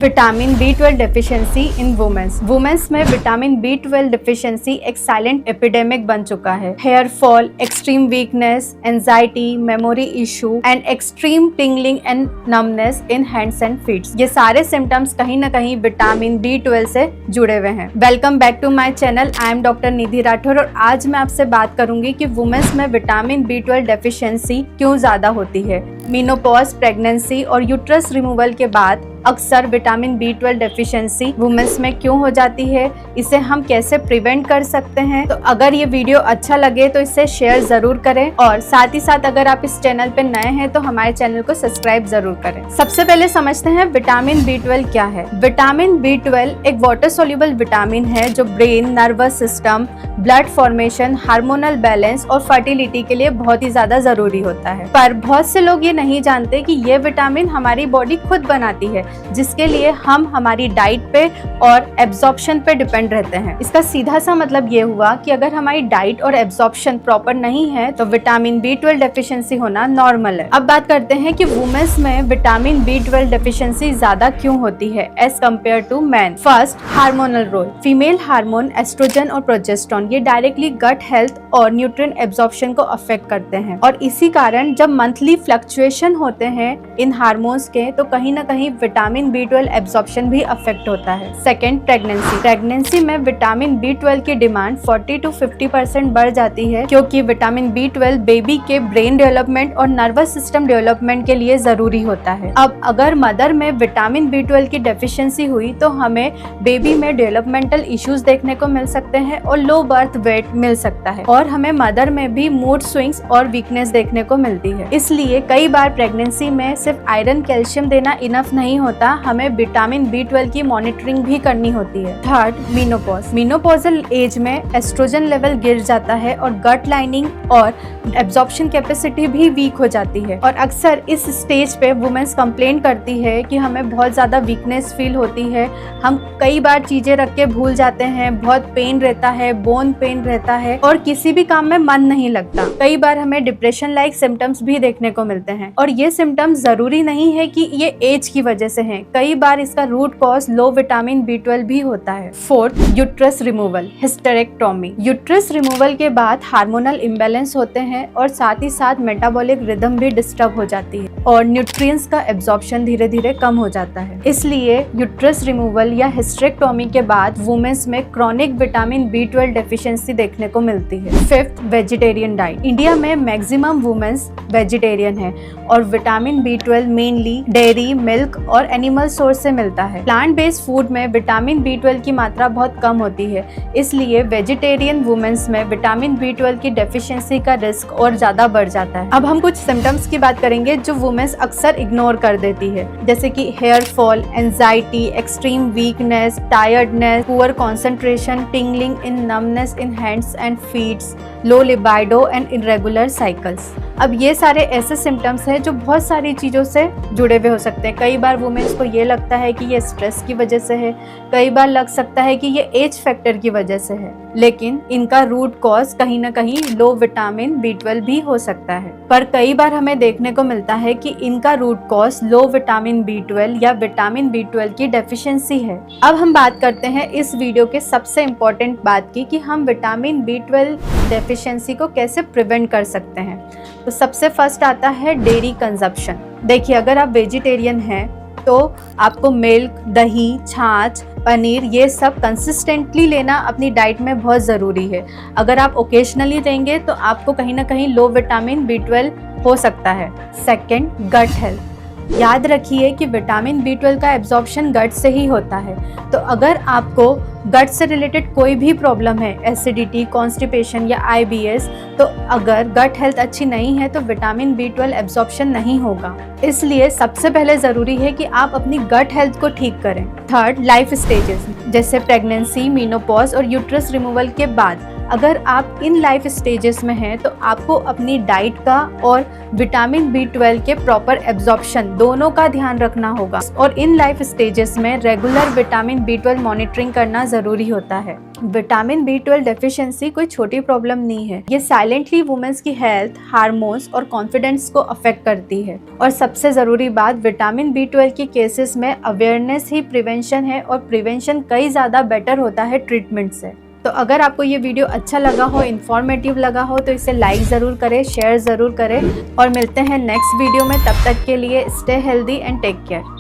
Vitamin B12 deficiency in womens में vitamin B12 deficiency एक silent epidemic बन चुका है। Hair fall, extreme weakness, anxiety, memory issue and extreme tingling and numbness in hands and feet, ये सारे symptoms कहीं ना कहीं विटामिन B12 से जुड़े हुए हैं। Welcome back to my channel. I am doctor Nidhi Rathore और आज मैं आपसे बात करूंगी कि वुमेन्स में विटामिन B12 डेफिशिएंसी क्यों ज्यादा होती है। मीनोपॉज, प्रेगनेंसी और यूट्रस रिमूवल के बाद अक्सर विटामिन B12 डेफिशिएंसी वुमेन्स में क्यों हो जाती है, इसे हम कैसे प्रिवेंट कर सकते हैं। तो अगर ये वीडियो अच्छा लगे तो इसे शेयर जरूर करें और साथ ही साथ अगर आप इस चैनल पे नए हैं तो हमारे चैनल को सब्सक्राइब जरूर करें। सबसे पहले समझते हैं विटामिन B12 क्या है। विटामिन B12 एक वाटर सोल्यूबल विटामिन है जो brain, nervous system, blood formation, hormonal balance और फर्टिलिटी के लिए बहुत ही ज्यादा जरूरी होता है। पर बहुत से लोग ये नहीं जानते कि ये विटामिन हमारी बॉडी खुद बनाती है, जिसके लिए हम हमारी डाइट पे और एब्जॉर्प्शन पे डिपेंड रहते हैं। इसका सीधा सा मतलब ये हुआ कि अगर हमारी डाइट और एब्जॉर्प्शन प्रॉपर नहीं है तो विटामिन B12 डेफिशिएंसी होना नॉर्मल है। अब बात करते हैं कि वुमेन्स में विटामिन B12 डेफिशिएंसी ज्यादा क्यों होती है as compare to man. First, hormonal role. Female hormone estrogen और प्रोजेस्टेरोन ये डायरेक्टली गट हेल्थ और न्यूट्रिएंट एब्जॉर्प्शन को अफेक्ट करते हैं और इसी कारण जब मंथली फ्लक्चुएशन होते हैं इन हार्मोन्स के तो कहीं ना कहीं विटामिन B12 एब्जॉर्प्शन भी अफेक्ट होता है। सेकेंड, प्रेगनेंसी में विटामिन B12 की डिमांड 40 to 50% बढ़ जाती है क्योंकि विटामिन B12 बेबी के ब्रेन डेवलपमेंट और नर्वस सिस्टम डेवलपमेंट के लिए जरूरी होता है। अब अगर मदर में विटामिन B12 की डेफिशिएंसी हुई तो हमें बेबी में डेवलपमेंटल इश्यूज देखने को मिल सकते हैं और लो बर्थ वेट मिल सकता है और हमें मदर में भी मूड स्विंग्स और वीकनेस देखने को मिलती है। इसलिए कई बार प्रेगनेंसी में सिर्फ आयरन, कैल्शियम देना इनफ नहीं होता, हमें विटामिन B12 की मॉनिटरिंग भी करनी होती है। थर्ड, मीनोपॉजल एज में एस्ट्रोजन लेवल गिर जाता है और गट लाइनिंग और एब्जॉर्प्शन कैपेसिटी भी वीक हो जाती है और अक्सर इस स्टेज पे वुमेन्स कंप्लेन करती है कि हमें बहुत ज्यादा वीकनेस फील होती है, हम कई बार चीजें रख के भूल जाते हैं, बहुत पेन रहता है, बोन पेन रहता है और किसी भी काम में मन नहीं लगता। कई बार हमें डिप्रेशन लाइक सिम्टम्स भी देखने को मिलते हैं और ये सिम्टम्स जरूरी नहीं है कि ये एज की वजह से है, कई बार इसका रूट कॉज लो विटामिन B12 भी होता है। Fourth, uterus removal, hysterectomy. Uterus removal के बाद हार्मोनल इम्बैलेंस होते हैं और साथ ही साथ मेटाबॉलिक रिदम भी डिस्टर्ब हो जाती है और न्यूट्रिएंट्स का एब्जॉर्प्शन धीरे धीरे कम हो जाता है। इसलिए यूट्रस रिमूवल या हिस्टेरेक्टोमी के बाद वुमेन्स में क्रॉनिक विटामिन B12 डेफिशिएंसी देखने को मिलती है। Fifth, vegetarian diet. इंडिया में मैक्सिमम वुमेन्स वेजिटेरियन है और vitamin B12 mainly dairy, milk और एनिमल सोर्स से मिलता है। प्लांट बेस्ड फूड में विटामिन B12 की मात्रा बहुत कम होती है, इसलिए वेजिटेरियन वुमेन्स में विटामिन B12 की डेफिशिएंसी का रिस्क और ज्यादा बढ़ जाता है। अब हम कुछ सिम्टम्स की बात करेंगे जो वुमेन्स अक्सर इग्नोर कर देती है, जैसे कि hair fall, anxiety, extreme weakness, tiredness, poor concentration, tingling in numbness in hands and feets, low libido and irregular cycles. अब ये सारे ऐसे सिम्टम्स हैं जो बहुत सारी चीज़ों से जुड़े हुए हो सकते हैं। कई बार वुमेन्स को ये लगता है कि ये स्ट्रेस की वजह से है, कई बार लग सकता है कि ये एज फैक्टर की वजह से है, लेकिन इनका रूट कॉज कहीं ना कहीं लो विटामिन B12 भी हो सकता है। पर कई बार हमें देखने को मिलता है कि इनका रूट कॉज लो विटामिन B12 या विटामिन B12 की डेफिशिएंसी है। अब हम बात करते हैं इस वीडियो के सबसे इम्पोर्टेंट बात की कि हम विटामिन B12 डेफिशिएंसी को कैसे प्रिवेंट कर सकते हैं। तो सबसे फर्स्ट आता है डेयरी कंजप्शन। देखिए, अगर आप वेजिटेरियन हैं तो आपको मिल्क, दही, छाछ, पनीर ये सब कंसिस्टेंटली लेना अपनी डाइट में बहुत ज़रूरी है। अगर आप ओकेजनली लेंगे तो आपको कहीं ना कहीं लो विटामिन B12 हो सकता है। Second, gut health. याद रखिए कि विटामिन B12 का एब्जॉर्प्शन गट से ही होता है, तो अगर आपको गट से रिलेटेड कोई भी प्रॉब्लम है, एसिडिटी, कॉन्स्टिपेशन या IBS, तो अगर गट हेल्थ अच्छी नहीं है तो विटामिन B12 एब्जॉर्प्शन नहीं होगा। इसलिए सबसे पहले ज़रूरी है कि आप अपनी गट हेल्थ को ठीक करें। थर्ड, लाइफ स्टेजेस, जैसे प्रेगनेंसी, मीनोपॉज और यूट्रस रिमूवल के बाद अगर आप इन लाइफ स्टेजेस में हैं तो आपको अपनी डाइट का और विटामिन B12 के प्रॉपर एब्जॉर्प्शन दोनों का ध्यान रखना होगा और इन लाइफ स्टेजेस में रेगुलर विटामिन B12 मॉनिटरिंग करना जरूरी होता है। विटामिन B12 डेफिशिएंसी कोई छोटी प्रॉब्लम नहीं है, ये साइलेंटली वुमेन्स की हेल्थ, हार्मोन्स और कॉन्फिडेंस को अफेक्ट करती है। और सबसे जरूरी बात, विटामिन B12 की केसेस में अवेयरनेस ही प्रिवेंशन है और प्रिवेंशन कई ज्यादा बेटर होता है ट्रीटमेंट से। तो अगर आपको ये वीडियो अच्छा लगा हो, इन्फॉर्मेटिव लगा हो तो इसे लाइक ज़रूर करें, शेयर ज़रूर करें और मिलते हैं नेक्स्ट वीडियो में। तब तक के लिए stay healthy and take care.